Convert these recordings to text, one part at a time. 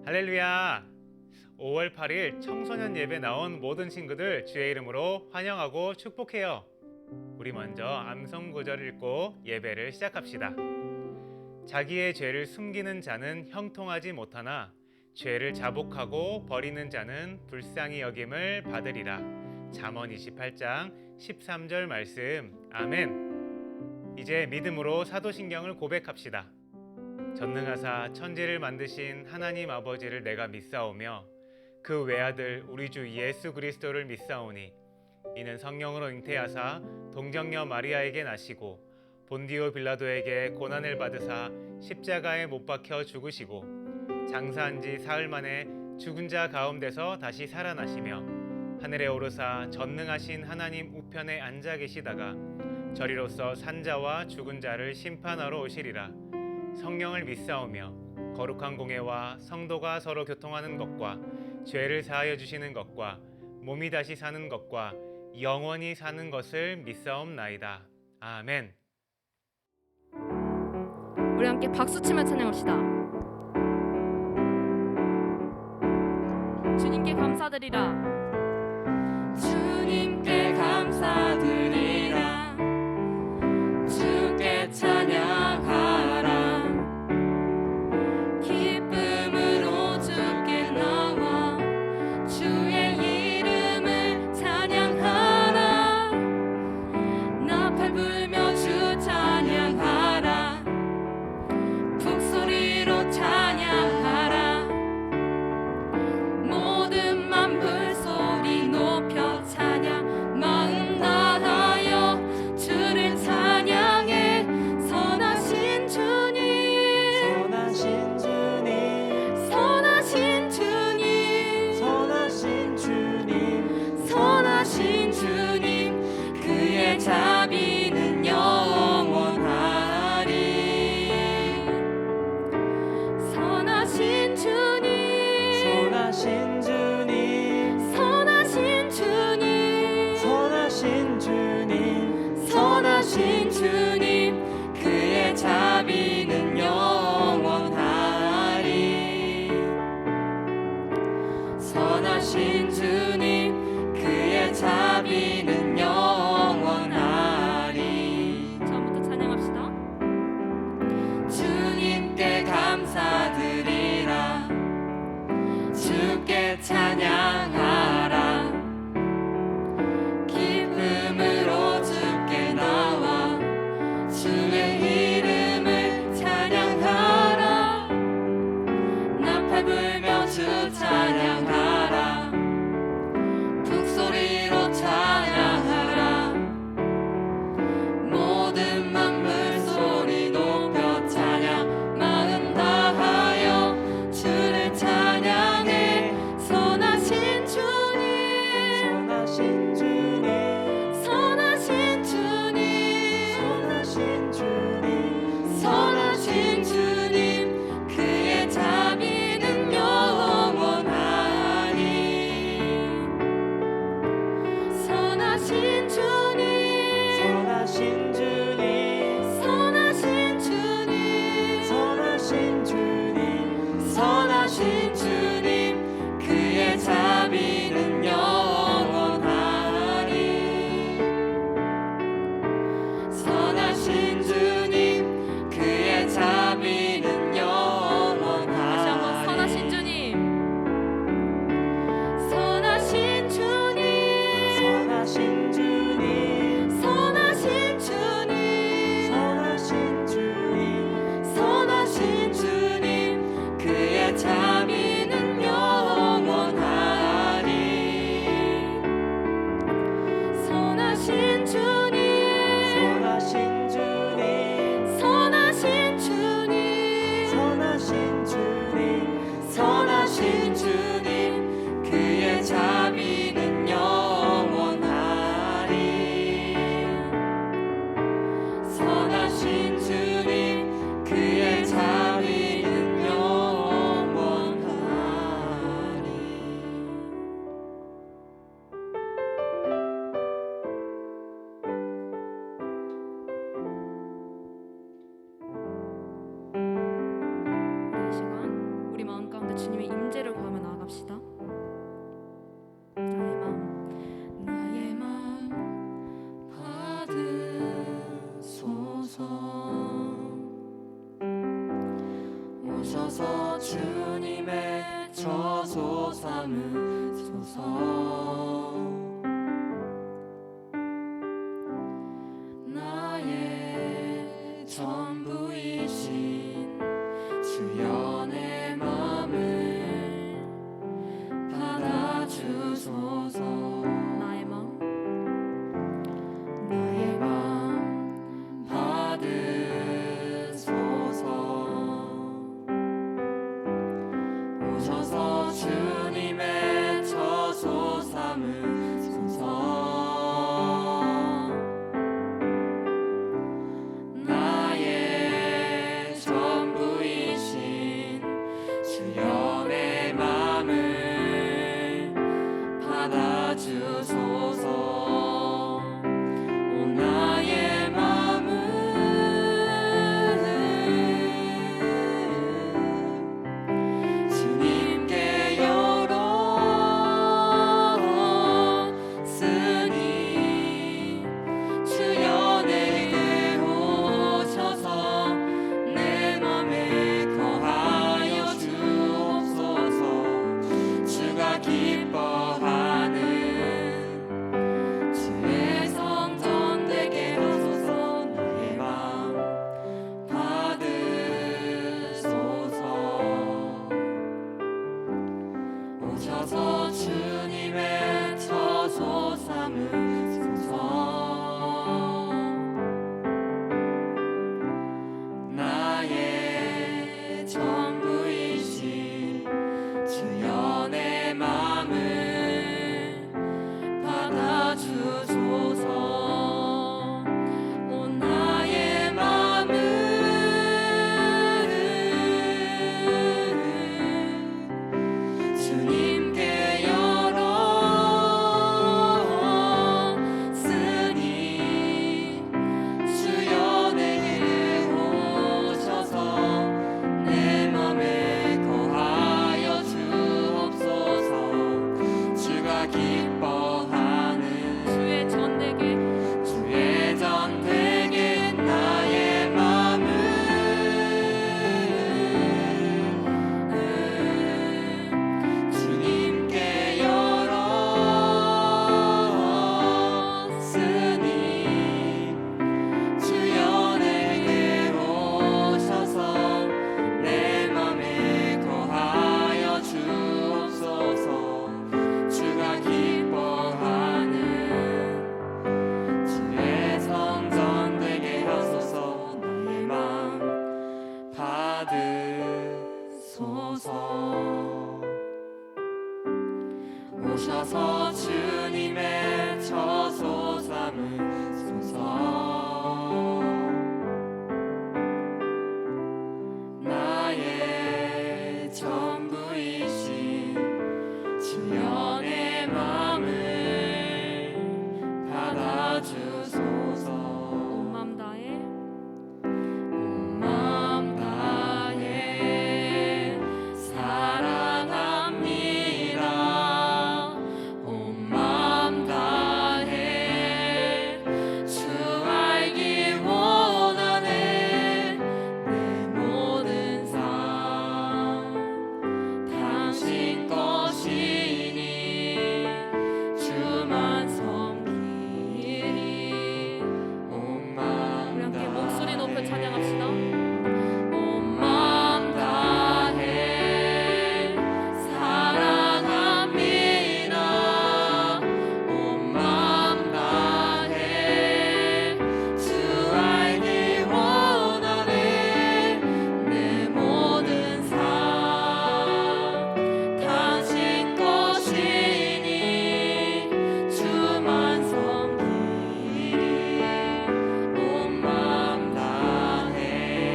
할렐루야! 5월 8일 청소년 예배 나온 모든 친구들 주의 이름으로 환영하고 축복해요. 우리 먼저 암송 구절을 읽고 예배를 시작합시다. 자기의 죄를 숨기는 자는 형통하지 못하나 죄를 자복하고 버리는 자는 불쌍히 여김을 받으리라. 잠언 28장 13절 말씀. 아멘. 이제 믿음으로 사도신경을 고백합시다. 전능하사 천지를 만드신 하나님 아버지를 내가 믿사오며 그 외아들 우리 주 예수 그리스도를 믿사오니 이는 성령으로 잉태하사 동정녀 마리아에게 나시고 본디오 빌라도에게 고난을 받으사 십자가에 못 박혀 죽으시고 장사한 지 사흘 만에 죽은 자 가운데서 다시 살아나시며 하늘에 오르사 전능하신 하나님 우편에 앉아 계시다가 저리로서 산자와 죽은 자를 심판하러 오시리라. 성령을 믿사오며 거룩한 공예와 성도가 서로 교통하는 것과 죄를 사하여 주시는 것과 몸이 다시 사는 것과 영원히 사는 것을 믿사옵나이다. 아멘. 우리 함께 박수치며 찬양합시다. 주님께 감사드리라. 주님께 감사드리라. 주께 찬양하라. 기쁨으로 주께 나와 주의 이름을 찬양하라. 나팔 불며 주 찬양하라. 북소리로 찬양하라. 모든 만물 소리 높여 찬양하라. 주님의 임재를 구하며 나아갑시다. 나의 마음 받으소서. 오셔서 주님의 처소 삼으소서. 나의 전부이신 주여 내 마음을 받아주소서. 나의 마음 나의 마음 받으소서. 오셔서 주님의 처소 삼으소서. 나의 전부이신 주여 내 마음을 받아주소서. 오 나의 마음을 주님께 열었으니 주여 내게 오셔서 내 맘에 거하여 주옵소서. 주가 기뻐하는 주의 성전 되게 하소서. 나의 마음 받으소서. 오셔서 주님의 처소 삼으소서. 나의 전부이신 주여 내 마음을 받아주소서. 오 나의 마음을 주님께 열었으니 주여 내게 오셔서 내 맘에 거하여 주옵소서. 주가 기뻐하는 주의 전되게 주의 전 되게 나의 마음을 주님께 열었으니 주여 내게 오셔서 내 맘에 거하여 주옵소서. 주가 기뻐하는 주의 성전 되게 하소서. 나의 마음 받으소서. 오셔서 주님의 처소 삼으소서. 나의 전부이신 주여 내 마음을 받아주소서. 온 마음 다해 온 마음 다해 사랑합니다. 온 마음 다해 주 알기 원하네. 내 모든 삶 당신 것이니 주만 섬기리. 온 마음 우리 함께 목소리 높여 다해 찬양합시다. 온 마음 다해 사랑합니다. 온 마음 다해 주 알기 원하네. 내 모든 삶 당신 것이니 주만 섬기리. 온 마음 다해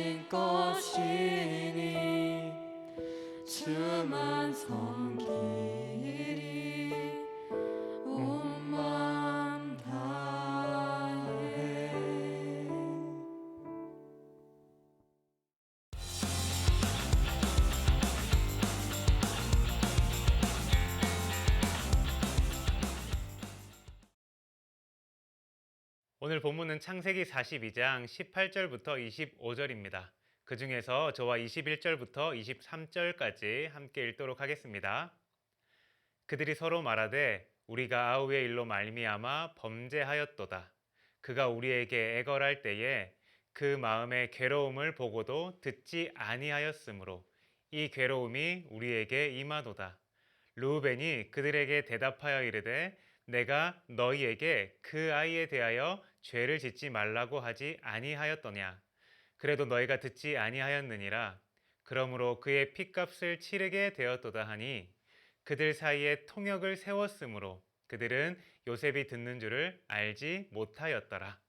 하신 것이니 주만 섬기리 온 마음 다해. 오늘 본문은 창세기 42장 18절부터 25절입니다. 그 중에서 저와 21절부터 23절까지 함께 읽도록 하겠습니다. 그들이 서로 말하되 우리가 아우의 일로 말미암아 범죄하였도다. 그가 우리에게 애걸할 때에 그 마음의 괴로움을 보고도 듣지 아니하였으므로 이 괴로움이 우리에게 임하도다. 르우벤이 그들에게 대답하여 이르되 내가 너희에게 그 아이에 대하여 죄를 짓지 말라고 하지 아니하였더냐. 그래도 너희가 듣지 아니하였느니라. 그러므로 그의 핏값을 치르게 되었도다 하니 그들 사이에 통역을 세웠으므로 그들은 요셉이 듣는 줄을 알지 못하였더라.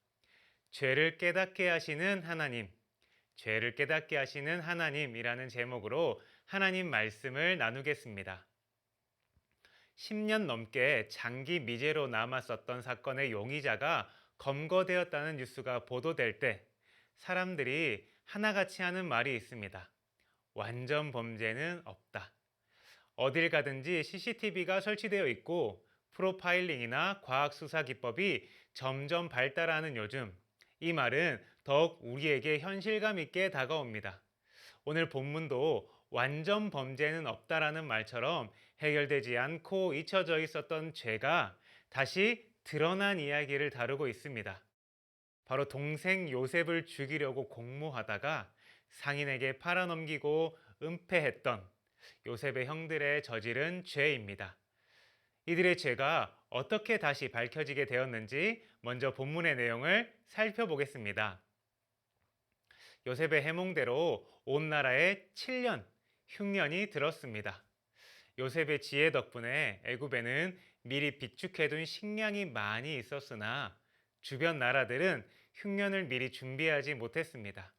죄를 깨닫게 하시는 하나님, 죄를 깨닫게 하시는 하나님이라는 제목으로 하나님 말씀을 나누겠습니다. 10년 넘게 장기 미제로 남았었던 사건의 용의자가 검거되었다는 뉴스가 보도될 때 사람들이 하나같이 하는 말이 있습니다. 완전 범죄는 없다. 어딜 가든지 CCTV가 설치되어 있고 프로파일링이나 과학 수사 기법이 점점 발달하는 요즘, 이 말은 더욱 우리에게 현실감 있게 다가옵니다. 오늘 본문도 완전 범죄는 없다라는 말처럼 해결되지 않고 잊혀져 있었던 죄가 다시 드러난 이야기를 다루고 있습니다. 바로 동생 요셉을 죽이려고 공모하다가 상인에게 팔아넘기고 은폐했던 요셉의 형들의 저지른 죄입니다. 이들의 죄가 어떻게 다시 밝혀지게 되었는지 먼저 본문의 내용을 살펴보겠습니다. 요셉의 해몽대로 온 나라에 7년 흉년이 들었습니다. 요셉의 지혜 덕분에 애굽에는 미리 비축해둔 식량이 많이 있었으나 주변 나라들은 흉년을 미리 준비하지 못했습니다.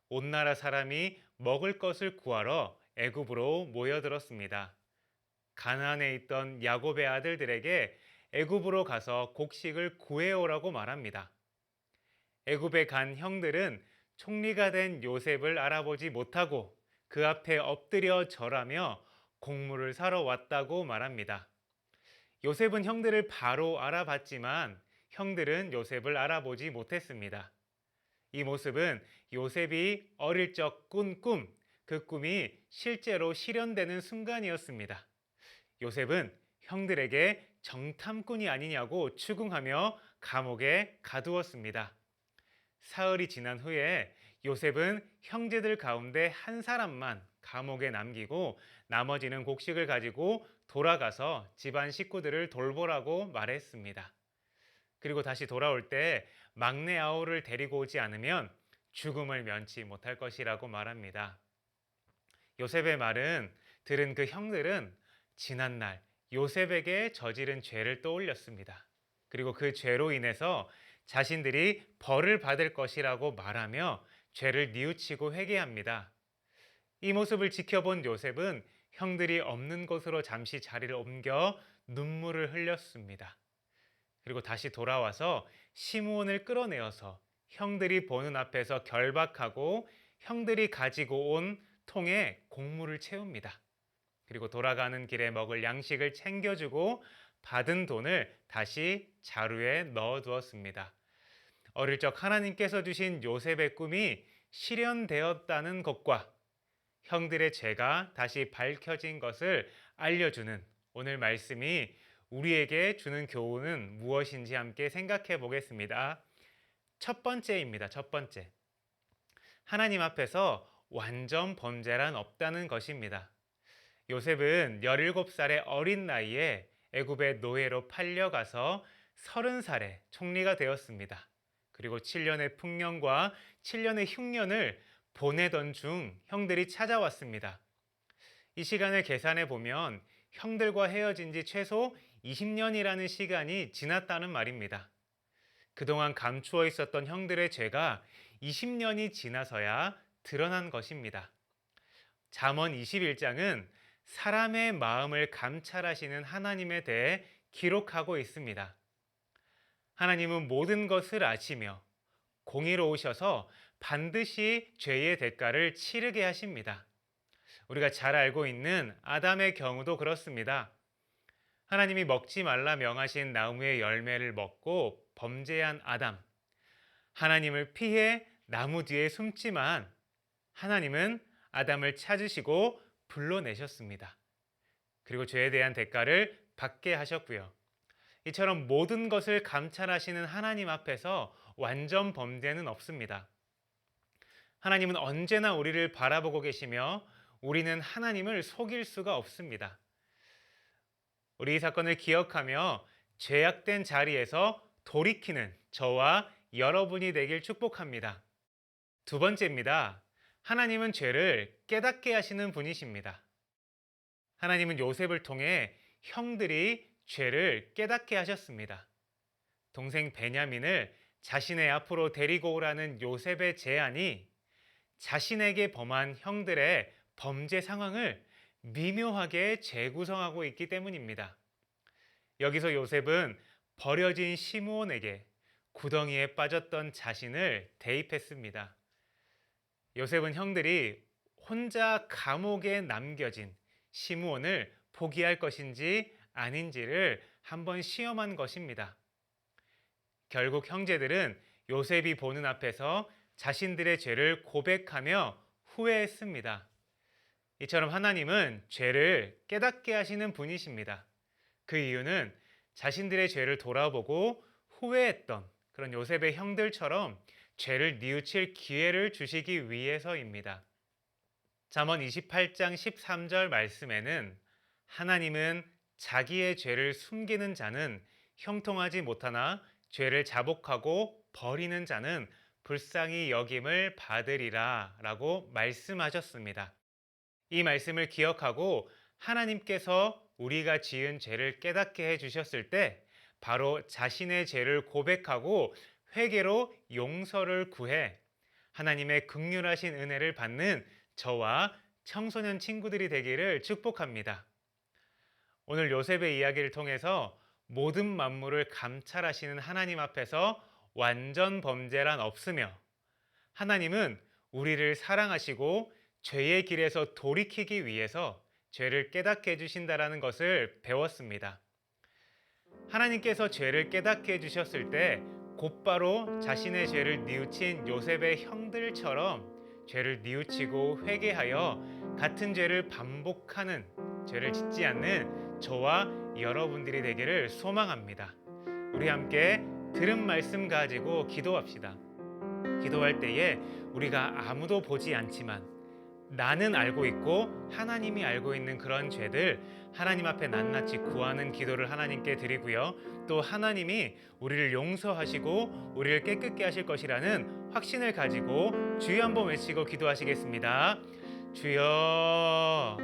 온 나라 사람이 먹을 것을 구하러 애굽으로 모여들었습니다. 가나안에 있던 야곱의 아들들에게 애굽으로 가서 곡식을 구해오라고 말합니다. 애굽에 간 형들은 총리가 된 요셉을 알아보지 못하고 그 앞에 엎드려 절하며 곡물을 사러 왔다고 말합니다. 요셉은 형들을 바로 알아봤지만 형들은 요셉을 알아보지 못했습니다. 이 모습은 요셉이 어릴 적 꾼 꿈, 그 꿈이 실제로 실현되는 순간이었습니다. 요셉은 형들에게 정탐꾼이 아니냐고 추궁하며 감옥에 가두었습니다. 사흘이 지난 후에 요셉은 형제들 가운데 한 사람만 감옥에 남기고 나머지는 곡식을 가지고 돌아가서 집안 식구들을 돌보라고 말했습니다. 그리고 다시 돌아올 때 막내 아우를 데리고 오지 않으면 죽음을 면치 못할 것이라고 말합니다. 요셉의 말은 들은 그 형들은 지난날 요셉에게 저지른 죄를 떠올렸습니다. 그리고 그 죄로 인해서 자신들이 벌을 받을 것이라고 말하며 죄를 뉘우치고 회개합니다. 이 모습을 지켜본 요셉은 형들이 없는 곳으로 잠시 자리를 옮겨 눈물을 흘렸습니다. 그리고 다시 돌아와서 시므온을 끌어내어서 형들이 보는 앞에서 결박하고 형들이 가지고 온 통에 곡물을 채웁니다. 그리고 돌아가는 길에 먹을 양식을 챙겨주고 받은 돈을 다시 자루에 넣어두었습니다. 어릴 적 하나님께서 주신 요셉의 꿈이 실현되었다는 것과 형들의 죄가 다시 밝혀진 것을 알려주는 오늘 말씀이 우리에게 주는 교훈은 무엇인지 함께 생각해 보겠습니다. 첫 번째입니다. 첫 번째. 하나님 앞에서 완전 범죄란 없다는 것입니다. 요셉은 17살의 어린 나이에 애굽의 노예로 팔려가서 30살에 총리가 되었습니다. 그리고 7년의 풍년과 7년의 흉년을 보내던 중 형들이 찾아왔습니다. 이 시간을 계산해 보면 형들과 헤어진 지 최소 20년이라는 시간이 지났다는 말입니다. 그동안 감추어 있었던 형들의 죄가 20년이 지나서야 드러난 것입니다. 잠언 21장은 사람의 마음을 감찰하시는 하나님에 대해 기록하고 있습니다. 하나님은 모든 것을 아시며 공의로우셔서 반드시 죄의 대가를 치르게 하십니다. 우리가 잘 알고 있는 아담의 경우도 그렇습니다. 하나님이 먹지 말라 명하신 나무의 열매를 먹고 범죄한 아담. 하나님을 피해 나무 뒤에 숨지만 하나님은 아담을 찾으시고 불러내셨습니다. 그리고 죄에 대한 대가를 받게 하셨고요. 이처럼 모든 것을 감찰하시는 하나님 앞에서 완전 범죄는 없습니다. 하나님은 언제나 우리를 바라보고 계시며 우리는 하나님을 속일 수가 없습니다. 우리 이 사건을 기억하며 죄악된 자리에서 돌이키는 저와 여러분이 되길 축복합니다. 두 번째입니다. 하나님은 죄를 깨닫게 하시는 분이십니다. 하나님은 요셉을 통해 형들이 죄를 깨닫게 하셨습니다. 동생 베냐민을 자신의 앞으로 데리고 오라는 요셉의 제안이 자신에게 범한 형들의 범죄 상황을 미묘하게 재구성하고 있기 때문입니다. 여기서 요셉은 버려진 시므온에게 구덩이에 빠졌던 자신을 대입했습니다. 요셉은 형들이 혼자 감옥에 남겨진 시므온을 포기할 것인지 아닌지를 한번 시험한 것입니다. 결국 형제들은 요셉이 보는 앞에서 자신들의 죄를 고백하며 후회했습니다. 이처럼 하나님은 죄를 깨닫게 하시는 분이십니다. 그 이유는 자신들의 죄를 돌아보고 후회했던 그런 요셉의 형들처럼 죄를 뉘우칠 기회를 주시기 위해서입니다. 잠언 28장 13절 말씀에는 하나님은 자기의 죄를 숨기는 자는 형통하지 못하나 죄를 자복하고 버리는 자는 불쌍히 여김을 받으리라 라고 말씀하셨습니다. 이 말씀을 기억하고 하나님께서 우리가 지은 죄를 깨닫게 해주셨을 때 바로 자신의 죄를 고백하고 회개로 용서를 구해 하나님의 긍휼하신 은혜를 받는 저와 청소년 친구들이 되기를 축복합니다. 오늘 요셉의 이야기를 통해서 모든 만물을 감찰하시는 하나님 앞에서 완전 범죄란 없으며 하나님은 우리를 사랑하시고 죄의 길에서 돌이키기 위해서 죄를 깨닫게 해주신다는 것을 배웠습니다. 하나님께서 죄를 깨닫게 해주셨을 때 곧바로 자신의 죄를 뉘우친 요셉의 형들처럼 죄를 뉘우치고 회개하여 같은 죄를 반복하는 죄를 짓지 않는 저와 여러분들이 되기를 소망합니다. 우리 함께 들은 말씀 가지고 기도합시다. 기도할 때에 우리가 아무도 보지 않지만 나는 알고 있고 하나님이 알고 있는 그런 죄들 하나님 앞에 낱낱이 구하는 기도를 하나님께 드리고요. 또 하나님이 우리를 용서하시고 우리를 깨끗게 하실 것이라는 확신을 가지고 주여 한번 외치고 기도하시겠습니다. 주여,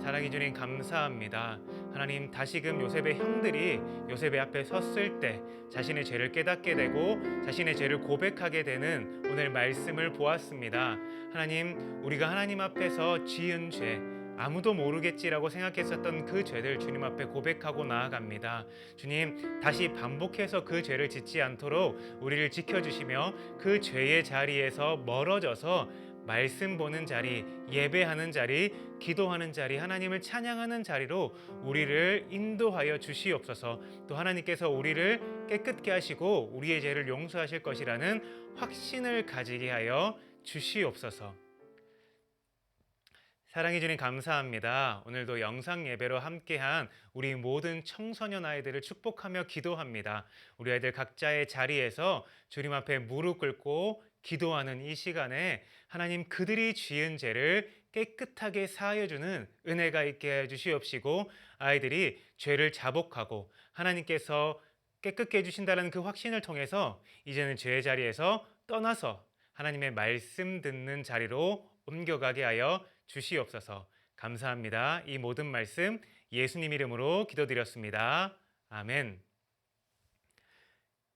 사랑해 주님 감사합니다. 하나님, 다시금 요셉의 형들이 요셉의 앞에 섰을 때 자신의 죄를 깨닫게 되고 자신의 죄를 고백하게 되는 오늘 말씀을 보았습니다. 하나님, 우리가 하나님 앞에서 지은 죄 아무도 모르겠지라고 생각했었던 그 죄들 주님 앞에 고백하고 나아갑니다. 주님, 다시 반복해서 그 죄를 짓지 않도록 우리를 지켜주시며 그 죄의 자리에서 멀어져서 말씀 보는 자리, 예배하는 자리, 기도하는 자리, 하나님을 찬양하는 자리로 우리를 인도하여 주시옵소서. 또 하나님께서 우리를 깨끗게 하시고 우리의 죄를 용서하실 것이라는 확신을 가지게 하여 주시옵소서. 사랑해 주님 감사합니다. 오늘도 영상 예배로 함께한 우리 모든 청소년 아이들을 축복하며 기도합니다. 우리 아이들 각자의 자리에서 주님 앞에 무릎 꿇고 기도하는 이 시간에 하나님, 그들이 지은 죄를 깨끗하게 사하여 주는 은혜가 있게 해 주시옵시고 아이들이 죄를 자복하고 하나님께서 깨끗게 해주신다는 그 확신을 통해서 이제는 죄의 자리에서 떠나서 하나님의 말씀 듣는 자리로 옮겨가게 하여 주시옵소서. 감사합니다. 이 모든 말씀 예수님 이름으로 기도드렸습니다. 아멘.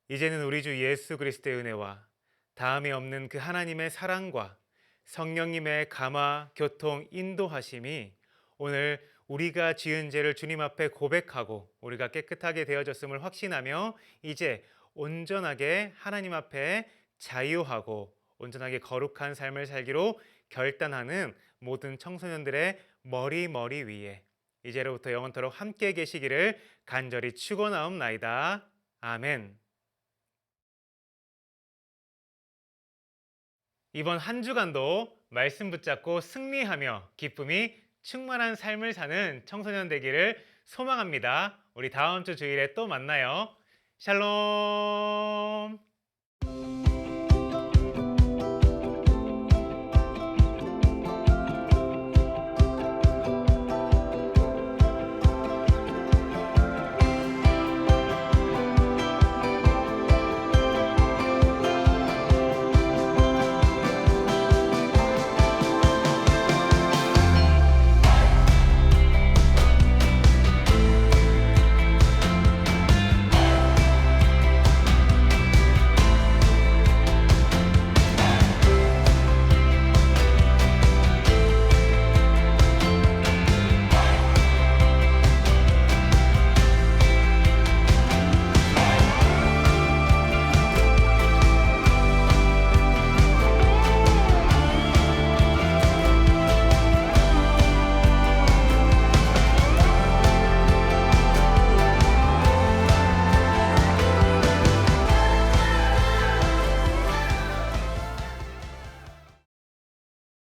이제는 우리 주 예수 그리스도의 은혜와 다음이 없는 그 하나님의 사랑과 성령님의 감화, 교통, 인도하심이 오늘 우리가 지은 죄를 주님 앞에 고백하고 우리가 깨끗하게 되어졌음을 확신하며 이제 온전하게 하나님 앞에 자유하고 온전하게 거룩한 삶을 살기로 결단하는 모든 청소년들의 머리 위에 이제로부터 영원토록 함께 계시기를 간절히 축원하옵나이다. 아멘. 이번 한 주간도 말씀 붙잡고 승리하며 기쁨이 충만한 삶을 사는 청소년 되기를 소망합니다. 우리 다음 주 주일에 또 만나요. 샬롬.